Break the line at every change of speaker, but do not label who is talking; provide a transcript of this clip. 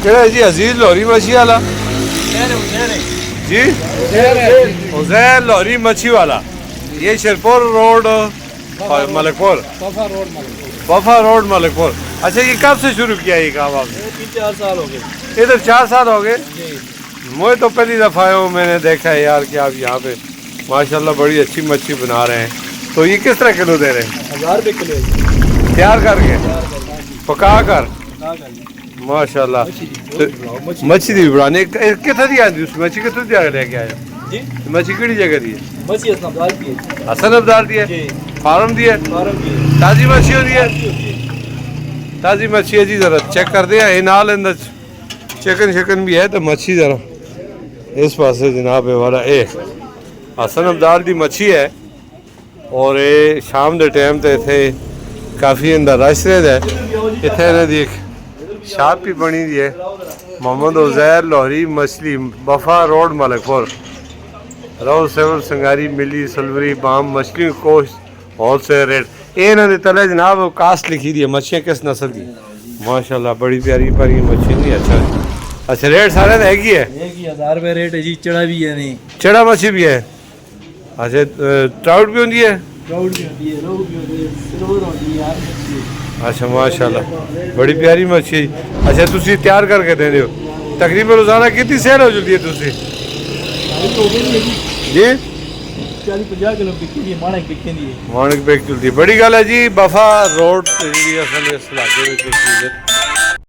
کہڑا جی عزیز لاہوری مچھی والا جی حسین لاہوری مچھی والا یہ شیرپور روڈ ملک پور وفا روڈ ملک پور اچھا یہ کب سے شروع کیا یہ کام آپ نے
3-4 سال ہو گئے
ادھر 4 سال ہو گئے مجھے تو پہلی دفعہ آیا ہوں میں نے دیکھا ہے یار کہ آپ یہاں پہ ماشاءاللہ بڑی اچھی مچھی بنا رہے ہیں تو یہ کس طرح کلو دے رہے ہیں
1000 روپے کلو
تیار کر کے پکا کر ماشاءاللہ مچھی دی بڑھانے کتنے دی آتی اس مچھی کتنے دی لے کے آئے
جی
مچھی کہڑی جگہ دی ہے
مچھی حسن ابدال کی ہے
حسن ابدال دی ہے
جی
فارم دی ہے
فارم کی ہے
تازی مچھی ہوتی ہے تازی مچھی ہے جی ذرا چیک کر دیں یہ نال اندر چکن شکن بھی ہے تو مچھی ذرا اس پاسے جناب والا اے حسن ابدال دی مچھی ہے اور یہ شام دے ٹائم تے تھے کافی اندر رش رہتا ہے اتنے دی ایک شاپ بھی بنی دی ہے محمد عزیر لاہوری مچھلی وفا روڈ ملک پور رو سیور سنگاری ملی سلوری بام مچھلی کوشت ہول سیل ریٹ یہ انہوں نے تلے جناب کاسٹ لکھی دی ہے مچھلیاں کس نسل کی ماشاءاللہ بڑی پیاری پیاری مچھی نہیں اچھا ریٹ سارے ہے کی ہے
1000 روپے ریٹ ہے جی چڑا بھی ہے نہیں
چڑا مچھی بھی ہے اچھا ٹراؤٹ بھی ہوتی ہے
ٹراؤٹ بھی ہوتی ہے روہو بھی ہوتی ہے سلور ہوتی ہے یار
اچھا ماشاءاللہ بڑی پیاری مچھی اچھا تسی تیار کر کے دے ہو تقریباً روزانہ کتنی سیل ہو جاتی ہے تسی جی
40-50 کلو بکتی ہے مانک بکتی ہے
مانک بیک چلتی ہے بڑی گل ہے جی وفا روڈ جی اصل اس علاقے میں